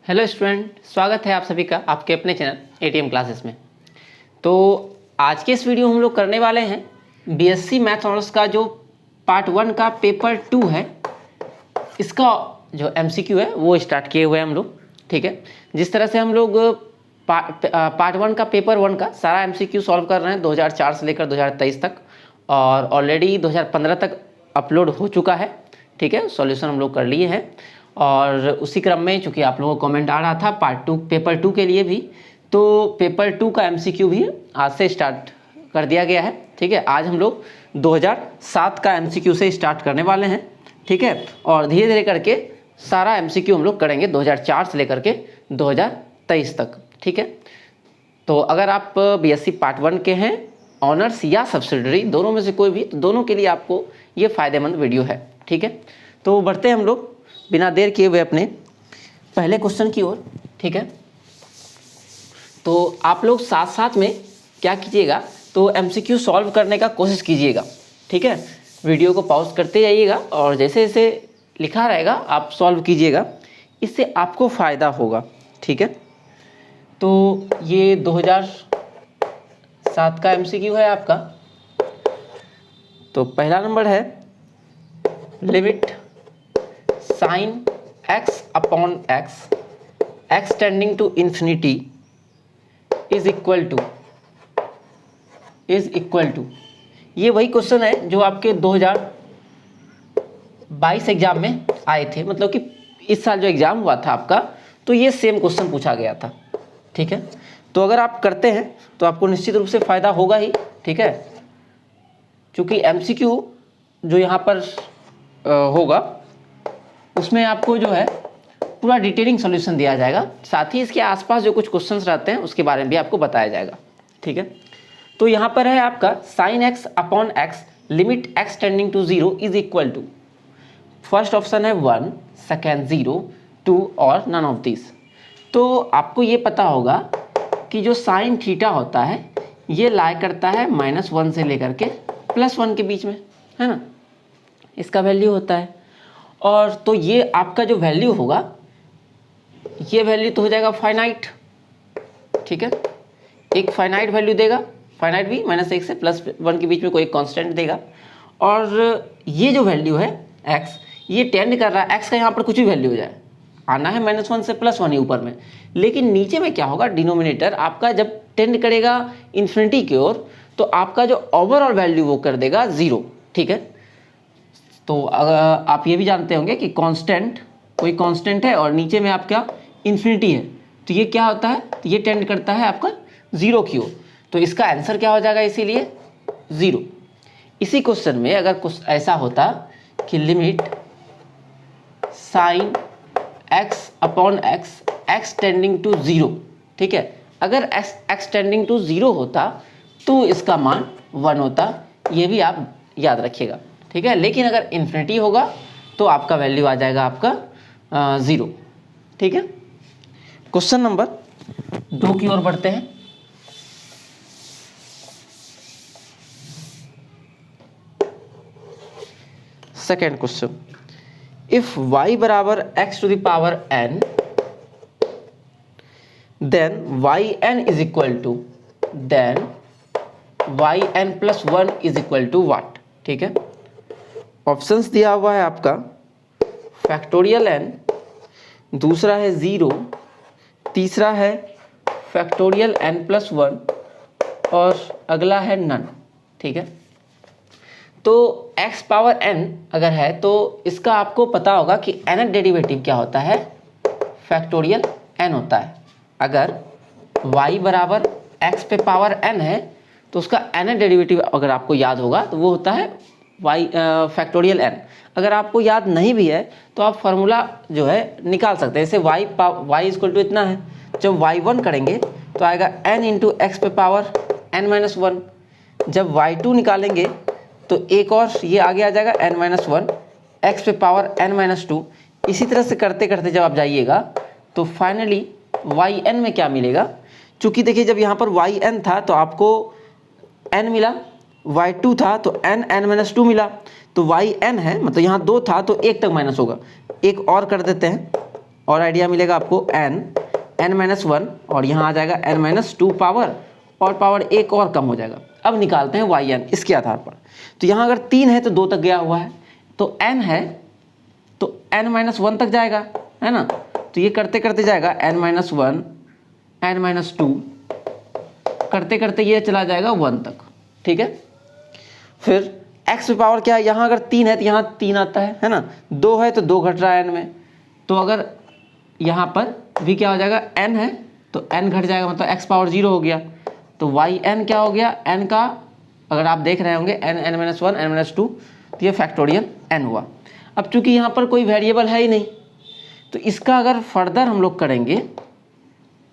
Hello student, स्वागत है आप सभी का आपके अपने चैनल एटीएम क्लासेस में। तो आज के इस वीडियो में हम लोग करने वाले हैं बीएससी मैथ्स ऑनर्स का जो पार्ट 1 का पेपर 2 है, इसका जो एमसीक्यू है वो स्टार्ट किए हुए हैं हम लोग। ठीक है, जिस तरह से हम लोग पार्ट 1 का पेपर 1 का सारा एमसीक्यू सॉल्व कर रहे हैं 2004 से लेकर 2023 तक, और ऑलरेडी 2015 तक अपलोड हो चुका है। ठीक है, सॉल्यूशन हम लोग कर लिए हैं। और उसी क्रम में चूँकि आप लोगों को कमेंट आ रहा था पार्ट 2 पेपर 2 के लिए भी, तो पेपर 2 का एमसीक्यू भी आज से स्टार्ट कर दिया गया है। ठीक है, आज हम लोग 2007 का एमसीक्यू से स्टार्ट करने वाले हैं। ठीक है, और धीरे धीरे करके सारा एमसीक्यू हम लोग करेंगे 2004 से लेकर के 2023 तक। ठीक है, तो अगर आप बीएससी पार्ट 1 के हैं, ऑनर्स या सब्सिडरी, दोनों में से कोई भी, तो दोनों के लिए आपको ये फ़ायदेमंद वीडियो है। ठीक है, तो बढ़ते हैं हम लोग बिना देर किए हुए अपने पहले क्वेश्चन की ओर। ठीक है, तो आप लोग साथ साथ में क्या कीजिएगा, तो एमसीक्यू सॉल्व करने का कोशिश कीजिएगा। ठीक है, वीडियो को पॉज करते जाइएगा और जैसे जैसे लिखा रहेगा आप सॉल्व कीजिएगा, इससे आपको फ़ायदा होगा। ठीक है, तो ये 2007 का एमसीक्यू है आपका। तो पहला नंबर है limit sine x upon x tending to infinity is equal to, ये वही क्वेश्चन है जो आपके 2022 एग्जाम में आए थे, मतलब कि इस साल जो एग्जाम हुआ था आपका, तो ये सेम क्वेश्चन पूछा गया था। ठीक है, तो अगर आप करते हैं तो आपको निश्चित रूप से फ़ायदा होगा ही। ठीक है, क्योंकि एमसीक्यू जो यहाँ पर होगा उसमें आपको जो है पूरा डिटेलिंग सॉल्यूशन दिया जाएगा, साथ ही इसके आसपास जो कुछ क्वेश्चंस रहते हैं उसके बारे में भी आपको बताया जाएगा। ठीक है, तो यहाँ पर है आपका sine x upon x limit x tending to 0 is equal to, first option है 1, सेकेंड 0, 2 और नन ऑफ दिस। तो आपको ये पता होगा कि जो साइन थीटा होता है ये लाई करता है -1 से लेकर के +1 के बीच में, है ना, इसका वैल्यू होता है। और तो ये आपका जो वैल्यू होगा, ये वैल्यू तो हो जाएगा फाइनाइट। ठीक है, एक फाइनाइट वैल्यू देगा, फाइनाइट भी -1 से +1 के बीच में कोई कांस्टेंट देगा। और ये जो वैल्यू है x, ये टेंड कर रहा है, x का यहाँ पर कुछ भी वैल्यू हो जाए, आना है -1 से +1 ही ऊपर में, लेकिन नीचे में क्या होगा, डिनोमिनेटर आपका जब टेंड करेगा इन्फिनिटी की ओर, तो आपका जो ओवरऑल वैल्यू वो कर देगा 0। ठीक है, तो आप ये भी जानते होंगे कि कांस्टेंट, कोई कांस्टेंट है और नीचे में आपका इन्फिनिटी है, तो ये क्या होता है, तो ये टेंड करता है आपका 0 की ओर, तो इसका आंसर क्या हो जाएगा, इसीलिए 0। इसी क्वेश्चन में अगर कुछ ऐसा होता कि limit sine x upon x tending to 0, ठीक है, अगर x टेंडिंग टू 0 होता तो इसका मान 1 होता, ये भी आप याद रखिएगा। ठीक है, लेकिन अगर इन्फिनिटी होगा तो आपका वैल्यू आ जाएगा आपका 0। ठीक है, क्वेश्चन नंबर 2 की ओर बढ़ते हैं। सेकेंड क्वेश्चन, इफ y बराबर x to the power n, then yn is equal to, then yn plus 1 is equal to what. ठीक है, ऑप्शंस दिया हुआ है आपका फैक्टोरियल n, दूसरा है 0, तीसरा है फैक्टोरियल n प्लस 1 और अगला है नन। ठीक है, तो x पावर n अगर है तो इसका आपको पता होगा कि nth डेरिवेटिव क्या होता है, फैक्टोरियल n होता है। अगर y बराबर x पे पावर n है तो उसका nth डेरिवेटिव अगर आपको याद होगा तो वो होता है y फैक्टोरियल n। अगर आपको याद नहीं भी है तो आप फार्मूला जो है निकाल सकते हैं, जैसे y इक्वल टू इतना है, जब y1 करेंगे तो आएगा n इंटू एक्स पे पावर n-1, जब y2 निकालेंगे तो एक और ये आगे आ जाएगा n-1 x पे पावर n-2। इसी तरह से करते करते जब आप जाइएगा तो फाइनली yn में क्या मिलेगा, चूँकि देखिए जब यहाँ पर yn था तो आपको n मिला, y2 था तो n-2 मिला, तो yn है, मतलब यहाँ 2 था तो 1 तक माइनस होगा, एक और कर देते हैं और आइडिया मिलेगा आपको n माइनस 1 और यहाँ आ जाएगा n माइनस 2 पावर और पावर एक और कम हो जाएगा। अब निकालते हैं yn इसके आधार पर। तो यहाँ अगर 3 है तो 2 तक गया हुआ है, तो n है तो n माइनस 1 तक जाएगा, है ना। तो ये करते करते जाएगा n माइनस 1 n माइनस 2 करते करते ये चला जाएगा 1 तक, ठीक है। फिर x पे पावर क्या है, यहाँ अगर 3 है तो यहाँ 3 आता है ना। 2 है तो 2 घट रहा है n में, तो अगर यहाँ पर भी क्या हो जाएगा, n है तो n घट जाएगा, मतलब x पावर 0 हो गया। तो yn क्या हो गया, n का अगर आप देख रहे होंगे n माइनस 1 n माइनस 2, तो ये फैक्टोरियल n हुआ। अब चूंकि यहाँ पर कोई वेरिएबल है ही नहीं, तो इसका अगर फर्दर हम लोग करेंगे,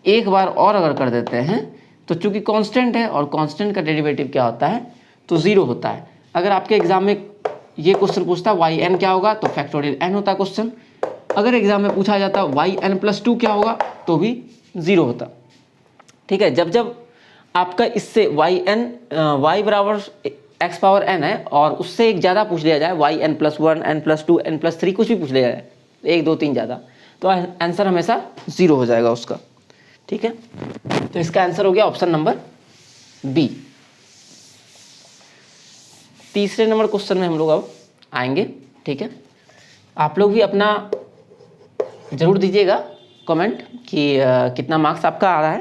एक बार और अगर कर देते हैं, तो चूंकि कांस्टेंट है और कांस्टेंट का डेरिवेटिव क्या होता है, तो 0 होता है। अगर आपके एग्जाम में ये क्वेश्चन पूछता है yn क्या होगा, तो फैक्टोरियल n होता है क्वेश्चन। अगर एग्जाम में पूछा जाता yn प्लस 2 क्या होगा, तो भी 0 होता, ठीक है। जब जब आपका इससे y बराबर x पावर n है और उससे एक ज़्यादा पूछ लिया जाए, yn plus 1 n plus 2 n plus 3 कुछ भी पूछ लिया जाए, 1 2 3 ज़्यादा, तो आंसर हमेशा 0 हो जाएगा उसका, ठीक है। तो इसका आंसर हो गया ऑप्शन नंबर बी। तीसरे नंबर क्वेश्चन में हम लोग अब आएंगे, ठीक है। आप लोग भी अपना ज़रूर दीजिएगा कमेंट कि कितना मार्क्स आपका आ रहा है,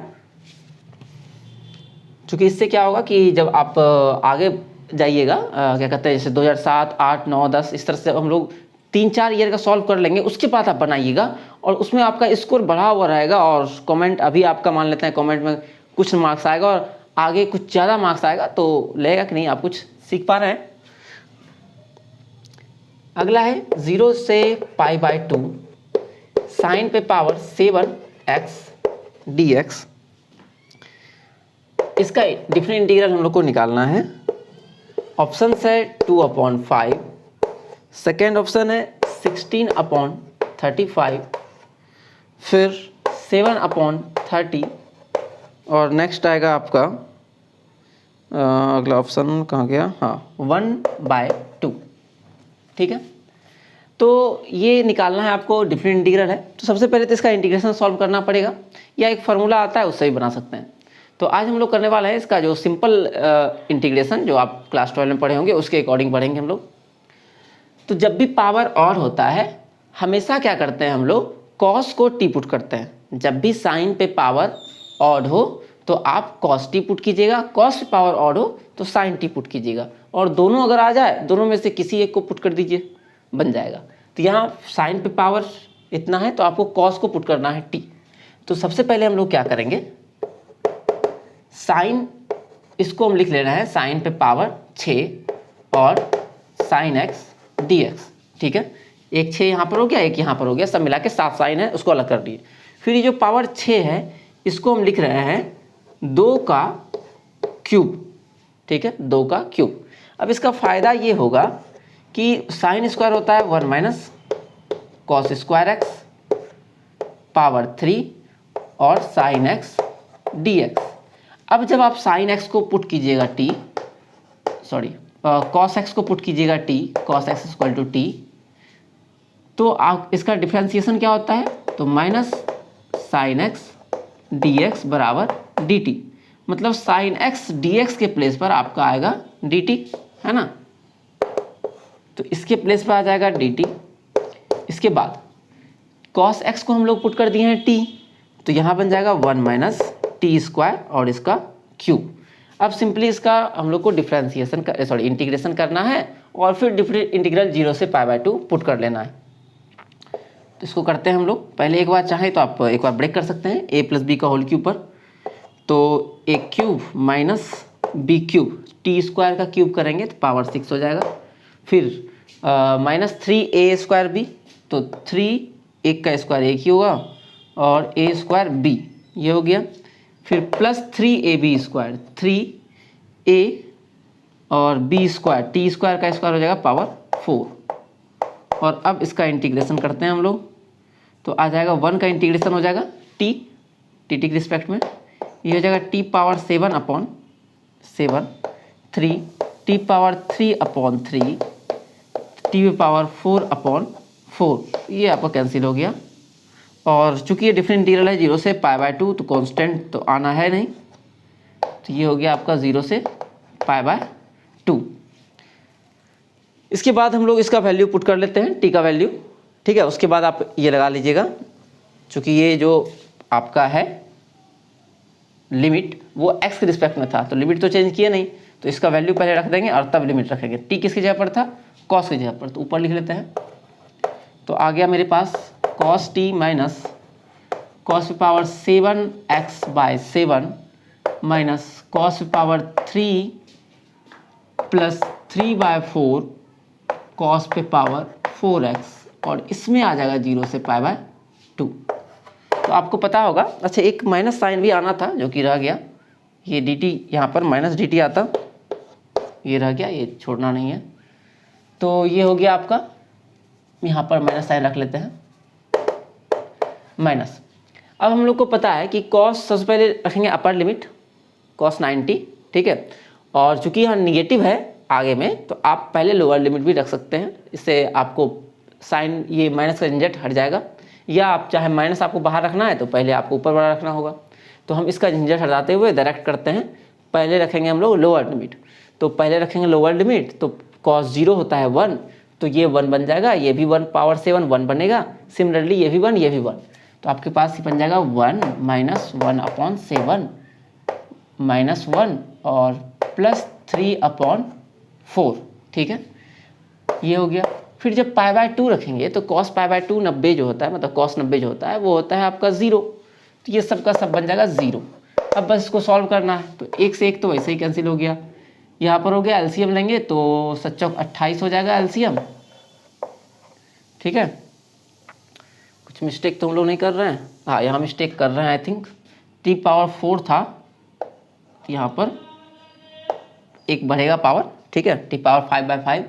क्योंकि इससे क्या होगा कि जब आप आगे जाइएगा, क्या कहते हैं, जैसे 2007 8 9 10 इस तरह से हम लोग 3-4 ईयर का सॉल्व कर लेंगे, उसके बाद आप बनाइएगा और उसमें आपका स्कोर बढ़ा हुआ रहेगा। और कमेंट अभी आपका मान लेते हैं कमेंट में कुछ मार्क्स आएगा और आगे कुछ ज़्यादा मार्क्स आएगा, तो लगेगा कि नहीं आप कुछ सीख पा रहे हैं। अगला है 0 से π/2 साइन पे पावर 7x dx। इसका डिफरेंट इंटीग्रल हम लोग को निकालना है। ऑप्शन है 2/5, सेकेंड ऑप्शन है 16/35, फिर 7/30 और नेक्स्ट आएगा आपका अगला ऑप्शन कहाँ गया, हाँ 1/2, ठीक है। तो ये निकालना है आपको, डिफरेंट इंटीग्रल है। तो सबसे पहले तो इसका इंटीग्रेशन सॉल्व करना पड़ेगा, या एक फार्मूला आता है उससे भी बना सकते हैं। तो आज हम लोग करने वाला है इसका जो सिंपल इंटीग्रेशन, जो आप क्लास 12 में पढ़े होंगे उसके अकॉर्डिंग पढ़ेंगे हम लोग। तो जब भी पावर ऑड होता है, हमेशा क्या करते हैं हम लोग, कॉस को टी पुट करते हैं। जब भी साइन पे पावर ऑड हो तो आप कॉस टी पुट कीजिएगा, कॉस पे पावर ऑड हो तो साइन टी पुट कीजिएगा, और दोनों अगर आ जाए, दोनों में से किसी एक को पुट कर दीजिए, बन जाएगा। तो यहाँ साइन पे पावर इतना है तो आपको कॉस को पुट करना है टी। तो सबसे पहले हम लोग क्या करेंगे, साइन, इसको हम लिख लेना है साइन पे पावर 6 और साइन x dx, ठीक है। एक 6 यहाँ पर हो गया, एक यहाँ पर हो गया, सब मिला के 7 साइन है, उसको अलग कर दिए। फिर ये जो पावर 6 है इसको हम लिख रहे हैं 2 का क्यूब, ठीक है, 2 का क्यूब। अब इसका फ़ायदा ये होगा कि साइन स्क्वायर होता है 1 minus cos square x power 3 और साइन एक्स dx। अब जब आप साइन एक्स को पुट कीजिएगा टी, सॉरी कॉस एक्स को पुट कीजिएगा t, cos x equal to t, तो आप इसका डिफ्रेंसिएशन क्या होता है, तो minus sine x d x बराबर डी टी। मतलब साइन एक्स डी एक्स के प्लेस पर आपका आएगा डी टी, है ना। तो इसके प्लेस पर आ जाएगा डी टी। इसके बाद कॉस एक्स को हम लोग पुट कर दिए हैं टी, तो यहाँ बन जाएगा 1 माइनस टी स्क्वायर और इसका क्यूब। अब सिंपली इसका हम लोग को डिफ्रेंसिएशन इंटीग्रेशन करना है और फिर डिफरेंट इंटीग्रल 0 से π/2 पुट कर लेना है। तो इसको करते हैं हम लोग। पहले एक बार चाहे तो आप एक बार ब्रेक कर सकते हैं, a प्लस बी का होल क्यूब पर। तो a cube minus b cube, t square का क्यूब करेंगे तो पावर 6 हो जाएगा। फिर माइनस 3a स्क्वायर बी, तो 3 एक का स्क्वायर एक ही होगा और a स्क्वायर बी, ये हो गया। फिर प्लस 3ab स्क्वायर, 3a और b स्क्वायर, टी स्क्वायर का स्क्वायर हो जाएगा पावर 4। और अब इसका इंटीग्रेशन करते हैं हम लोग, तो आ जाएगा 1 का इंटीग्रेशन हो जाएगा टी के रिस्पेक्ट में, ये हो जाएगा T power 7/7, 3 T power 3/3, T power 4/4, ये आपका कैंसिल हो गया। और चूंकि ये डिफरेंट इंटीग्रल है 0 से π/2 तो कांस्टेंट तो आना है नहीं, तो ये हो गया आपका 0 से π/2। इसके बाद हम लोग इसका वैल्यू पुट कर लेते हैं, t का वैल्यू, ठीक है। उसके बाद आप ये लगा लीजिएगा, चूंकि ये जो आपका है लिमिट वो x के रिस्पेक्ट में था, तो लिमिट तो चेंज किया नहीं, तो इसका वैल्यू पहले रख देंगे और तब लिमिट रखेंगे। t किसकी जगह पर था, cos की जगह पर, तो ऊपर लिख लेते हैं। तो आ गया मेरे पास cos t minus cos power 7x/7 minus cos power 3 plus 3/4 cos पे पावर 4x, और इसमें आ जाएगा 0 से π/2। तो आपको पता होगा, अच्छा एक माइनस साइन भी आना था जो कि रह गया, ये dt यहाँ पर माइनस dt आता, ये रह गया, ये छोड़ना नहीं है। तो ये हो गया आपका, यहाँ पर माइनस साइन रख लेते हैं, माइनस। अब हम लोग को पता है कि cos सबसे पहले रखेंगे अपर लिमिट cos 90, ठीक है। और चूंकि यहाँ निगेटिव है आगे में, तो आप पहले लोअर लिमिट भी रख सकते हैं, इससे आपको साइन ये माइनस का झंझट हट जाएगा। या आप चाहे माइनस आपको बाहर रखना है तो पहले आपको ऊपर वाला रखना होगा, तो हम इसका झंझट हटाते हुए डायरेक्ट करते हैं। पहले रखेंगे हम लोग लोअर लिमिट, तो पहले रखेंगे लोअर लिमिट, तो cos 0 होता है 1, तो ये 1 बन जाएगा, ये भी 1 पावर 7 1 बनेगा, सिमिलरली ये भी 1 ये भी 1, तो आपके पास ये बन जाएगा 1 माइनस 1/7 माइनस 1 और प्लस 3/4, ठीक है, ये हो गया। फिर जब π/2 रखेंगे तो cos π/2 90 जो होता है, मतलब cos 90 जो होता है वो होता है आपका 0, तो ये सब का सब बन जाएगा 0। अब बस इसको सॉल्व करना है, तो एक से एक तो वैसे ही कैंसिल हो गया, यहाँ पर हो गया एलसीएम लेंगे तो 7×4 = 28 हो जाएगा एलसीएम, ठीक है। कुछ मिस्टेक तो हम लोग नहीं कर रहे हैं, हाँ यहाँ मिस्टेक कर रहे हैं आई थिंक, t⁴ था, यहाँ पर एक बढ़ेगा पावर, ठीक है, t⁵/5,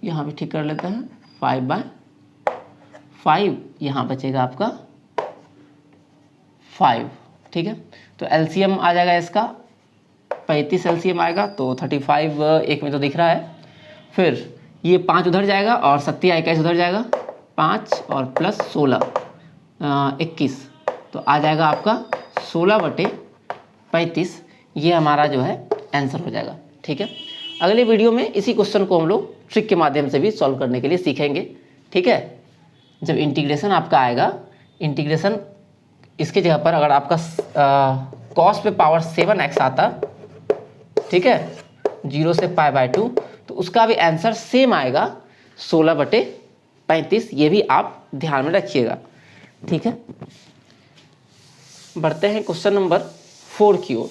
यहाँ भी ठीक कर लेते हैं 5/5, यहाँ बचेगा आपका 5, ठीक है। तो एलसीएम आ जाएगा इसका 35 एलसीएम आएगा, तो 35 एक में तो दिख रहा है। फिर ये 5 उधर जाएगा और 7×21 उधर जाएगा, 5 और प्लस 16 21, तो आ जाएगा आपका 16/35, ये हमारा जो है आंसर हो जाएगा, ठीक है। अगले वीडियो में इसी क्वेश्चन को हम लोग ट्रिक के माध्यम से भी सॉल्व करने के लिए सीखेंगे, ठीक है। जब इंटीग्रेशन आपका आएगा, इंटीग्रेशन इसके जगह पर अगर आपका cos पे पावर 7x आता, ठीक है, 0 से π/2, तो उसका भी आंसर सेम आएगा 16/35, ये भी आप ध्यान में रखिएगा, ठीक है। बढ़ते हैं क्वेश्चन नंबर 4 की ओर।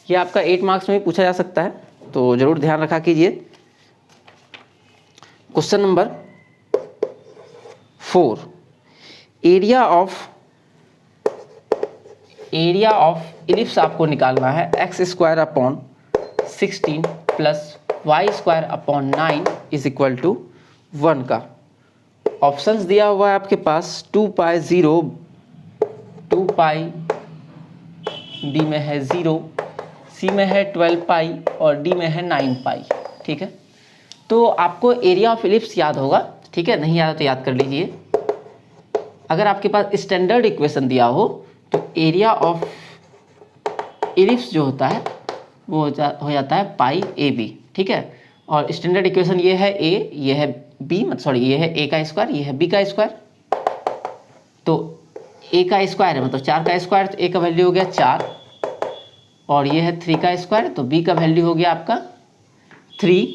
ये आपका 8 मार्क्स में भी पूछा जा सकता है, तो जरूर ध्यान रखा कीजिए। Question number 4, area of ellipse आपको निकालना है x² प्लस y² 9 = 1 का। ऑप्शंस दिया हुआ है आपके पास 2π0, 2π, b में है 0, c में है 12π और d में है 9π, ठीक है। तो आपको एरिया ऑफ इलिप्स याद होगा, ठीक है, नहीं याद तो याद कर लीजिए। अगर आपके पास स्टैंडर्ड इक्वेशन दिया हो तो एरिया ऑफ इलिप्स जो होता है वो हो जाता है π/ab, ठीक है। और स्टैंडर्ड इक्वेशन ये है a, ये है b, ये है a², ये है b², तो a² है मतलब 4², तो a का वैल्यू हो गया 4, और ये है 3², तो b का वैल्यू हो गया आपका 3,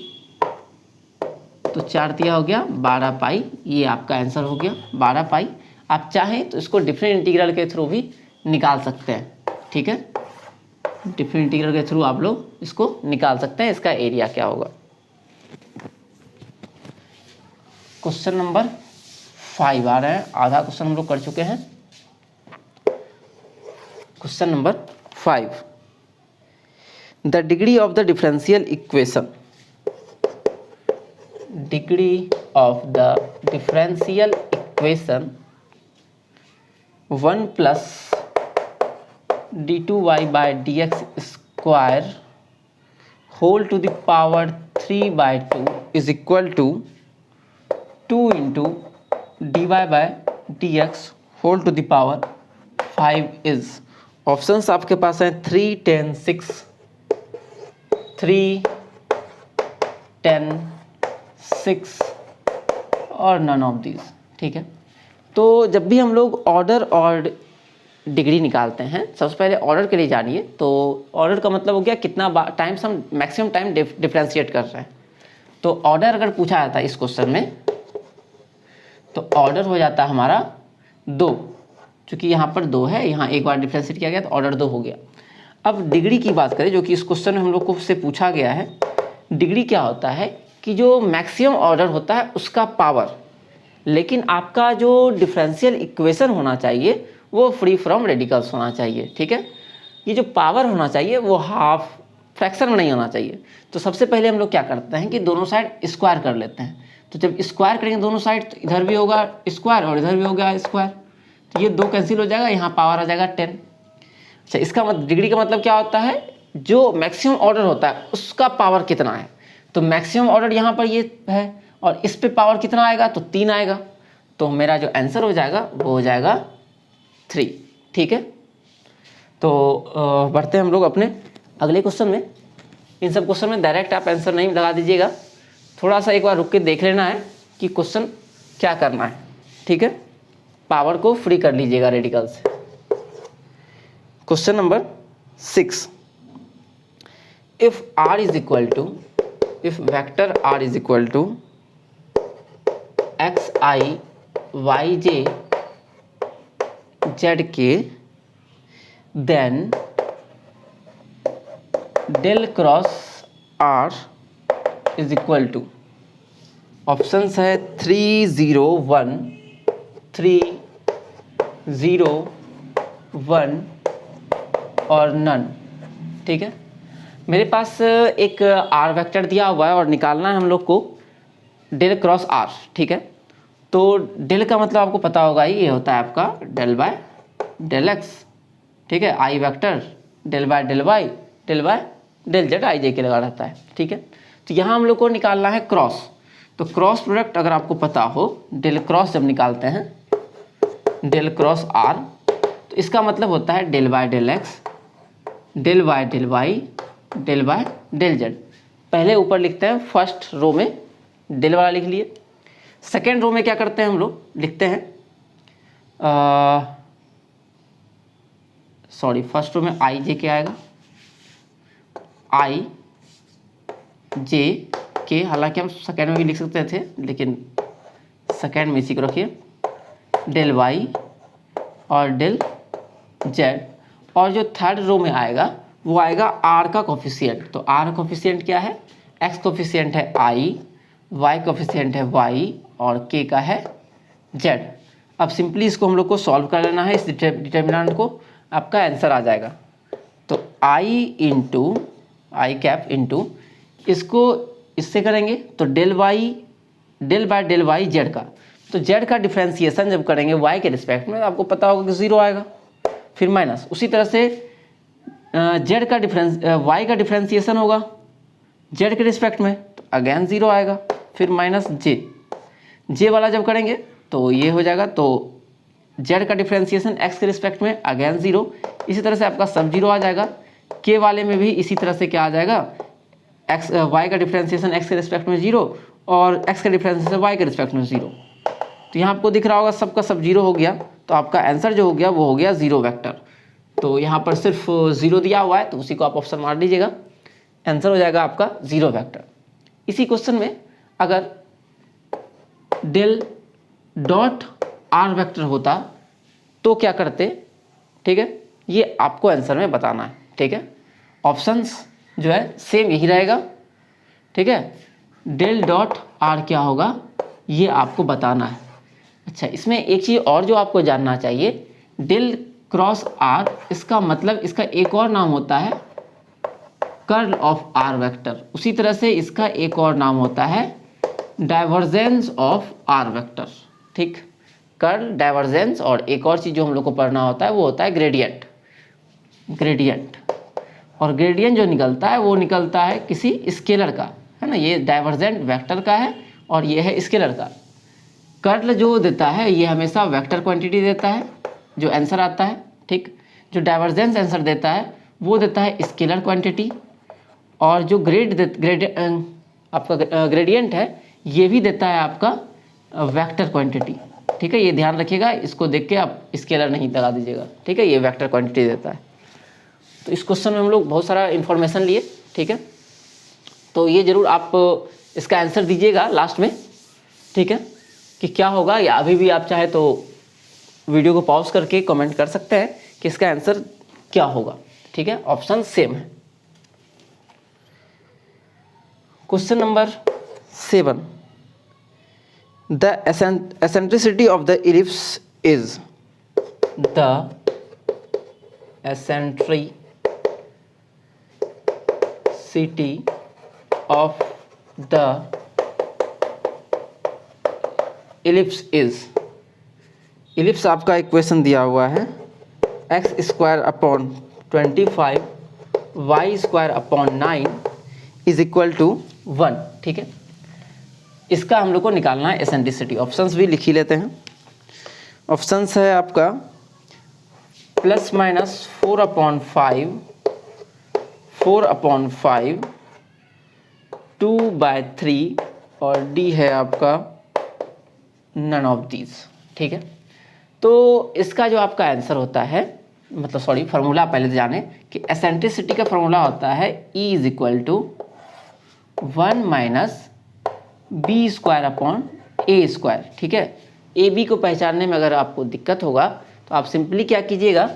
तो 4 दिया हो गया 12π, ये आपका आंसर हो गया 12π। आप चाहें तो इसको डिफरेंट इंटीग्रल के थ्रू भी निकाल सकते हैं, ठीक है, डिफरेंट इंटीग्रल के थ्रू आप लोग इसको निकाल सकते हैं, इसका एरिया क्या होगा। क्वेश्चन नंबर 5 आ रहा है, आधा क्वेश्चन हम लोग कर चुके हैं। Question number 5, the degree of the differential equation, degree of the differential equation 1 plus d2y/dx² whole to the power 3/2 = 2 × dy by dx whole to the power 5 is, options आपके पास हैं 3, 10, 6, 3, 10, 6 और नन ऑफ दीज। ठीक है, तो जब भी हम लोग ऑर्डर और डिग्री निकालते हैं, सबसे पहले ऑर्डर के लिए जानिए। तो ऑर्डर का मतलब हो गया कितना टाइम्स हम मैक्सिमम टाइम डिफरेंशिएट कर रहे हैं। तो ऑर्डर अगर पूछा जाता है इस क्वेश्चन में, तो ऑर्डर हो जाता है हमारा 2, चूँकि यहाँ पर 2 है, यहाँ एक बार डिफरेंशिएट किया गया तो ऑर्डर 2 हो गया। अब डिग्री की बात करें, जो कि इस क्वेश्चन में हम लोग को से पूछा गया है, डिग्री क्या होता है कि जो मैक्सिमम ऑर्डर होता है उसका पावर, लेकिन आपका जो डिफरेंशियल इक्वेशन होना चाहिए वो फ्री फ्रॉम रेडिकल्स होना चाहिए। ठीक है, ये जो पावर होना चाहिए वो हाफ फ्रैक्शन में नहीं होना चाहिए। तो सबसे पहले हम लोग क्या करते हैं कि दोनों साइड स्क्वायर कर लेते हैं। तो जब स्क्वायर करेंगे दोनों साइड, तो इधर भी होगा स्क्वायर और इधर भी होगा स्क्वायर, तो ये 2 कैंसिल हो जाएगा, यहाँ पावर आ जाएगा 10। अच्छा, इसका मतलब डिग्री का मतलब क्या होता है, जो मैक्सिमम ऑर्डर होता है उसका पावर कितना है। तो मैक्सिमम ऑर्डर यहाँ पर ये है और इस पे पावर कितना आएगा, तो 3 आएगा। तो मेरा जो आंसर हो जाएगा वो हो जाएगा 3। ठीक है, तो बढ़ते हैं हम लोग अपने अगले क्वेश्चन में। इन सब क्वेश्चन में डायरेक्ट आप आंसर नहीं लगा दीजिएगा, थोड़ा सा एक बार रुक के देख लेना है कि क्वेश्चन क्या करना है। ठीक है, पावर को फ्री कर लीजिएगा रेडिकल से। Question number 6, if r is equal to, if vector r is equal to xi yj zk, then del cross r is equal to, options है 3, 0, 1, 3, 0, 1 और नन। ठीक है, मेरे पास एक r वेक्टर दिया हुआ है और निकालना है हम लोग को डेल क्रॉस r। ठीक है, तो डेल का मतलब आपको पता होगा ही, ये होता है आपका डेल बाय डेल एक्स। ठीक है, I vector del by del Y del by del Z I J K लगा रहता है। ठीक है, तो यहाँ हम लोग को निकालना है क्रॉस। तो क्रॉस प्रोडक्ट अगर आपको पता हो, डेल क्रॉस जब निकालते हैं डेल क्रॉस आर, तो इसका मतलब होता है del by del x del by del Y del by del z. पहले ऊपर लिखते हैं, फर्स्ट रो में डेल वाला लिख लिए। सेकेंड रो में क्या करते हैं हम लोग, लिखते हैं फर्स्ट रो में आई जे के आएगा, आई जे के, हालांकि हम सेकेंड में भी लिख सकते थे लेकिन सेकेंड में इसी को रखिए, डेल वाई और डेल जेड। और जो थर्ड रो में आएगा वो आएगा आर का कोफिशिएंट। तो आर कोफिशिएंट क्या है, एक्स कोफिशिएंट है आई, वाई कोफिशिएंट है वाई और के का है जेड। अब सिंपली इसको हम लोग को सॉल्व कर लेना है, इस डिटर्मिनेंट को, आपका आंसर आ जाएगा। तो i into i cap into, इसको इससे करेंगे तो del Y del by del y z का, तो जेड का डिफ्रेंसिएशन जब करेंगे वाई के रिस्पेक्ट में, आपको पता होगा कि 0 आएगा, फिर माइनस। उसी तरह से जेड का वाई का डिफ्रेंसिएशन होगा जेड के रिस्पेक्ट में, तो अगेन 0 आएगा, फिर माइनस जे वाला जब करेंगे तो ये हो जाएगा। तो जेड का डिफ्रेंसिएशन एक्स के रिस्पेक्ट में अगेन 0, इसी तरह से आपका सब 0 आ जाएगा। के वाले में भी इसी तरह से क्या आ जाएगा, एक्स वाई का डिफ्रेंसिएशन एक्स के रिस्पेक्ट में 0 और एक्स का डिफ्रेंसिएशन वाई के रिस्पेक्ट में 0। तो यहाँ आपको दिख रहा होगा सबका सब 0 हो गया, तो आपका आंसर जो हो गया वो हो गया 0 वेक्टर। तो यहाँ पर सिर्फ 0 दिया हुआ है तो उसी को आप ऑप्शन मार लीजिएगा, आंसर हो जाएगा आपका 0 वेक्टर। इसी क्वेश्चन में अगर डेल डॉट आर वेक्टर होता तो क्या करते, ठीक है, ये आपको आंसर में बताना है। ठीक है, ऑप्शंस जो है सेम यही रहेगा। ठीक है, डेल डॉट आर क्या होगा ये आपको बताना है। अच्छा, इसमें एक चीज़ और जो आपको जानना चाहिए, डेल क्रॉस आर, इसका मतलब इसका एक और नाम होता है कर्ल ऑफ आर वेक्टर। उसी तरह से इसका एक और नाम होता है डाइवर्जेंस ऑफ आर वेक्टर। ठीक, कर्ल, डाइवर्जेंस और एक और चीज़ जो हम लोग को पढ़ना होता है वो होता है ग्रेडियंट। ग्रेडियंट और ग्रेडियंट जो निकलता है वो निकलता है किसी स्केलर का, है ना। ये डाइवर्जेंट वेक्टर का है और ये है स्केलर का। कर्ल जो देता है ये हमेशा वेक्टर क्वांटिटी देता है जो आंसर आता है, ठीक। जो डाइवर्जेंस आंसर देता है वो देता है स्केलर क्वांटिटी, और जो आपका ग्रेडियंट है ये भी देता है आपका वेक्टर क्वांटिटी, ठीक है। ये ध्यान रखिएगा, इसको देख के आप स्केलर नहीं लगा दीजिएगा, ठीक है। ये वेक्टर क्वांटिटी देता है। तो इस क्वेश्चन में हम लोग बहुत सारा इन्फॉर्मेशन लिए, ठीक है। तो ये जरूर आप इसका आंसर दीजिएगा लास्ट में, ठीक है, कि क्या होगा, या अभी भी आप चाहे तो वीडियो को पॉज करके कमेंट कर सकते हैं कि इसका आंसर क्या होगा, ठीक है। ऑप्शन सेम है। Question number 7, the eccentricity of the ellipse is, the eccentricity of the ellipse is, ellipse आपका इक्वेशन दिया हुआ है x² / 25 y² / 9 is equal to 1, ठीक है। इसका हम लोग को निकालना है एसेंट्रिसिटी। ऑप्शंस भी लिख ही लेते हैं। ऑप्शंस है आपका ±4/5, 4/5, 2/3 और डी है आपका नन ऑफ दीज, ठीक है। तो इसका जो आपका आंसर होता है, मतलब सॉरी फार्मूला पहले तो जाने कि एसेंट्रिसिटी का फार्मूला होता है E = 1 - b² A², ठीक है। ए बी को पहचानने में अगर आपको दिक्कत होगा तो आप सिंपली क्या कीजिएगा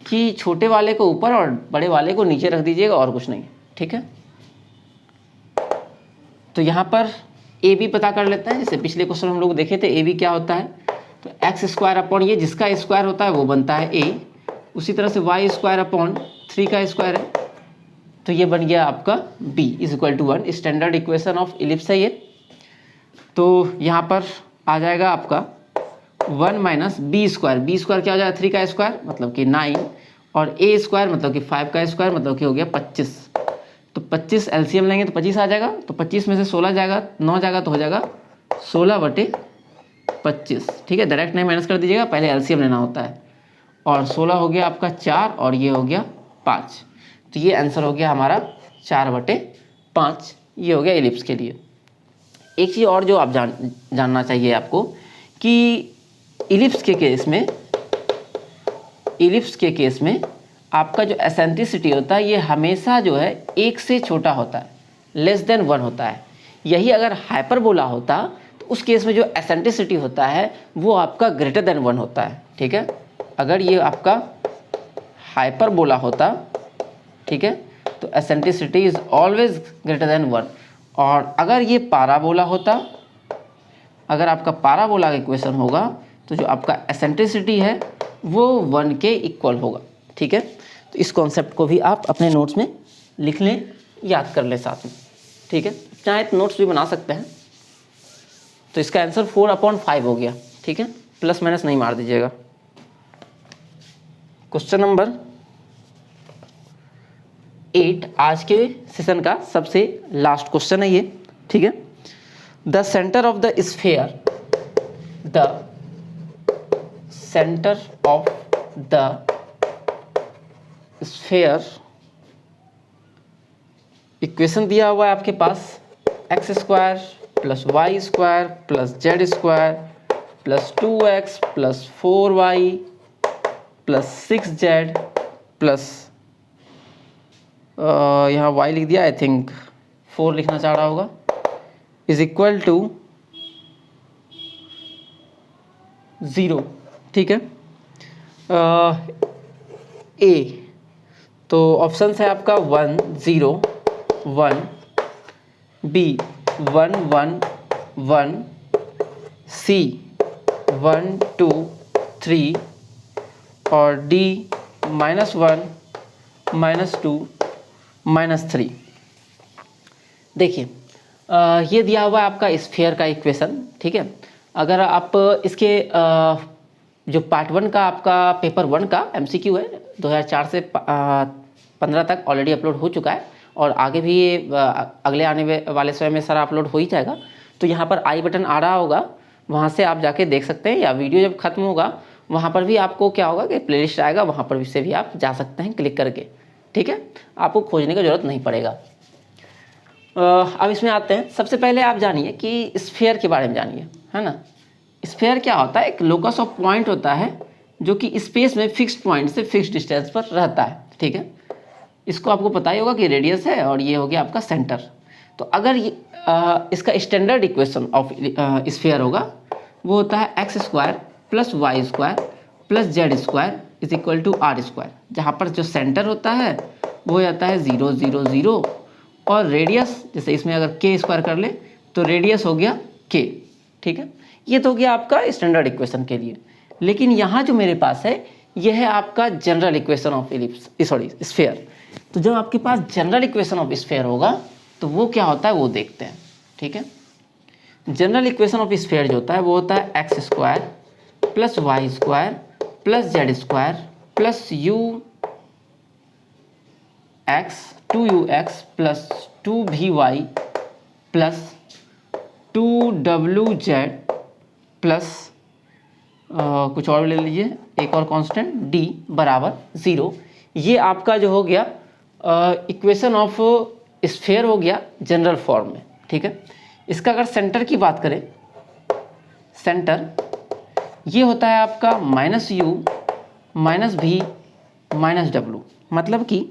कि छोटे वाले को ऊपर और बड़े वाले को नीचे रख दीजिएगा, और कुछ नहीं, ठीक है। तो यहाँ पर ए बी पता कर लेते हैं। जैसे पिछले क्वेश्चन हम लोग देखे थे ए बी क्या होता है, तो x² ये जिसका स्क्वायर होता है वो बनता है a, उसी तरह से y² / 3 का स्क्वायर है, तो ये बन गया आपका b = 1। Standard equation of ellipse है ये। तो यहाँ पर आ जाएगा आपका 1 - b² क्या हो जाएगा, 3 का स्क्वायर मतलब कि 9, और a² मतलब कि 5 का स्क्वायर मतलब कि हो गया 25। तो 25 एलसीएम लेंगे तो 25 आ जाएगा, तो 25 में से 16 जाएगा, 9 जाएगा तो हो जाएगा 16/25, ठीक है। डायरेक्ट नहीं माइनस कर दीजिएगा, पहले एलसीएम लेना होता है। और 16 हो गया आपका 4 और ये हो गया 5, तो ये आंसर हो गया हमारा 4/5। ये हो गया इलिप्स के लिए। एक चीज़ और जो आप जानना चाहिए आपको कि इलिप्स के केस में आपका जो एसेंट्रिसिटी होता है ये हमेशा जो है 1 से छोटा होता है, <1 होता है। यही अगर हाइपरबोला होता तो उस केस में जो एसेंट्रिसिटी होता है वो आपका <1 होता है, ठीक है। अगर ये आपका हाइपरबोला होता, ठीक है, तो एसेंट्रिसिटी इज ऑलवेज <1। और अगर ये पाराबोला होता, अगर आपका पाराबोला का इक्वेशन होगा तो जो आपका एसेंट्रिसिटी है वो 1 के इक्वल होगा, ठीक है। तो इस कॉन्सेप्ट को भी आप अपने नोट्स में लिख लें, याद कर लें साथ में, ठीक है। चाहे तो नोट्स भी बना सकते हैं। तो इसका आंसर 4/5 हो गया, ठीक है। प्लस माइनस नहीं मार दीजिएगा। क्वेश्चन नंबर 8 आज के सेशन का सबसे लास्ट क्वेश्चन है ये, ठीक है। The centre of the sphere, the centre of the sphere, equation दिया हुआ है आपके पास x² + y² + z² + 2x + 4y + 6z plus यहाँ y लिख दिया, आई थिंक 4 लिखना चाह रहा होगा, इज इक्वल टू 0, ठीक है। ए तो ऑप्शन है आपका 1 0 1, बी 1 1 1, सी 1 2 3 और डी -1 -2 -3। देखिए ये दिया हुआ है आपका स्फीयर का इक्वेशन, ठीक है। अगर आप इसके जो पार्ट 1 का आपका पेपर 1 का MCQ है 2004 से 15 तक ऑलरेडी अपलोड हो चुका है, और आगे भी ये अगले आने वाले समय में सारा अपलोड हो ही जाएगा। तो यहाँ पर आई बटन आ रहा होगा, वहाँ से आप जाके देख सकते हैं, या वीडियो जब खत्म होगा वहाँ पर भी आपको क्या होगा कि प्लेलिस्ट आएगा, वहाँ पर भी से भी आप जा सकते हैं क्लिक करके, ठीक है। आपको खोजने की ज़रूरत नहीं पड़ेगा। अब इसमें आते हैं। सबसे पहले आप जानिए कि स्फीयर के बारे में जानिए, है ना। स्फीयर क्या होता है? एक लोकस ऑफ पॉइंट होता है जो कि स्पेस में फिक्स्ड पॉइंट से फिक्स्ड डिस्टेंस पर रहता है, ठीक है। इसको आपको पता ही होगा कि रेडियस है और ये हो गया आपका सेंटर। तो अगर ये इसका स्टैंडर्ड इक्वेशन ऑफ स्फीयर होगा वो होता है x square plus y square plus z square is equal to r square, जहाँ पर जो सेंटर होता है वो हो जाता है 0 0 0 और रेडियस, जैसे इसमें अगर के स्क्वायर कर ले तो रेडियस हो गया के, ठीक है। ये तो हो गया आपका स्टैंडर्ड इक्वेशन के लिए। लेकिन यहाँ जो मेरे पास है ये है आपका जनरल इक्वेशन ऑफ स्फीयर। तो जब आपके पास जनरल इक्वेशन ऑफ स्फीयर होगा तो वो क्या होता है वो देखते हैं, ठीक है। जनरल इक्वेशन ऑफ स्फीयर जो होता है वो होता है x square plus y square plus z square plus u x 2ux plus 2vy plus 2wz plus कुछ और ले लीजिए, एक और कांस्टेंट d बराबर 0। ये आपका जो हो गया इक्वेशन ऑफ स्फीयर हो गया जनरल फॉर्म में, ठीक है। इसका अगर सेंटर की बात करें, सेंटर ये होता है आपका माइनस यू माइनस भी माइनस डब्लू, मतलब कि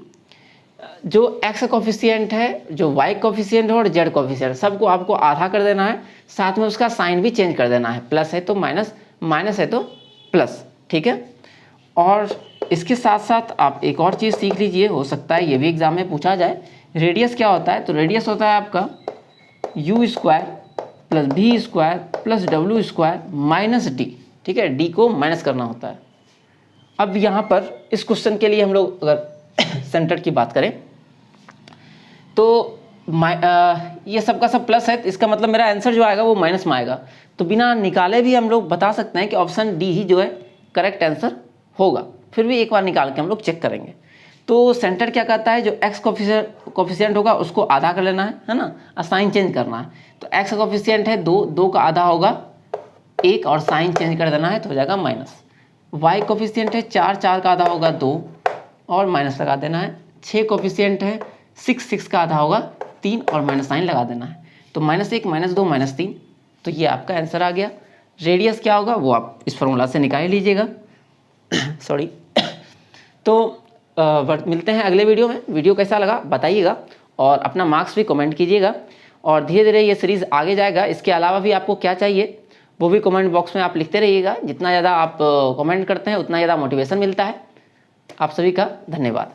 जो x कोफिशिएंट है, जो y कोफिशिएंट है और z कोफिशिएंट, सबको आपको आधा कर देना है, साथ में उसका साइन भी चेंज कर देना है, प्लस है तो माइनस, माइनस है तो प्लस, ठीक है। और इसके साथ साथ आप एक और चीज़ सीख लीजिए, हो सकता है ये भी एग्जाम में पूछा जाए। रेडियस क्या होता है? तो रेडियस होता है आपका यू स्क्वायर प्लस भी square plus W square minus D, ठीक है। डी को माइनस करना होता है। अब यहाँ पर इस क्वेश्चन के लिए हम लोग अगर सेंटर की बात करें तो ये सब का सब प्लस है, इसका मतलब मेरा आंसर जो आएगा वो माइनस में आएगा। तो बिना निकाले भी हम लोग बता सकते हैं कि ऑप्शन डी ही जो है करेक्ट आंसर होगा। फिर भी एक बार निकाल के हम लोग चेक करेंगे। तो सेंटर क्या कहता है? जो एक्स कोफिशिएंट होगा उसको आधा कर लेना है ना, और साइन चेंज करना है। तो एक्स कोफिशिएंट है 2, 2 का आधा होगा 1 और साइन चेंज कर देना है तो हो जाएगा माइनस। वाई कोफिशिएंट है 4, 4 का आधा होगा 2 और माइनस लगा देना है। 6 कोफिशिएंट है 6, 6 का आधा होगा 3 और माइनस साइन लगा देना है। तो -1 -2 -3, तो ये आपका आंसर आ गया। रेडियस क्या होगा वो आप इस फॉर्मूला से निकाल लीजिएगा। सॉरी। तो मिलते हैं अगले वीडियो में। वीडियो कैसा लगा बताइएगा और अपना मार्क्स भी कमेंट कीजिएगा। और धीरे धीरे ये सीरीज़ आगे जाएगा। इसके अलावा भी आपको क्या चाहिए वो भी कमेंट बॉक्स में आप लिखते रहिएगा। जितना ज़्यादा आप कमेंट करते हैं उतना ज़्यादा मोटिवेशन मिलता है। आप सभी का धन्यवाद।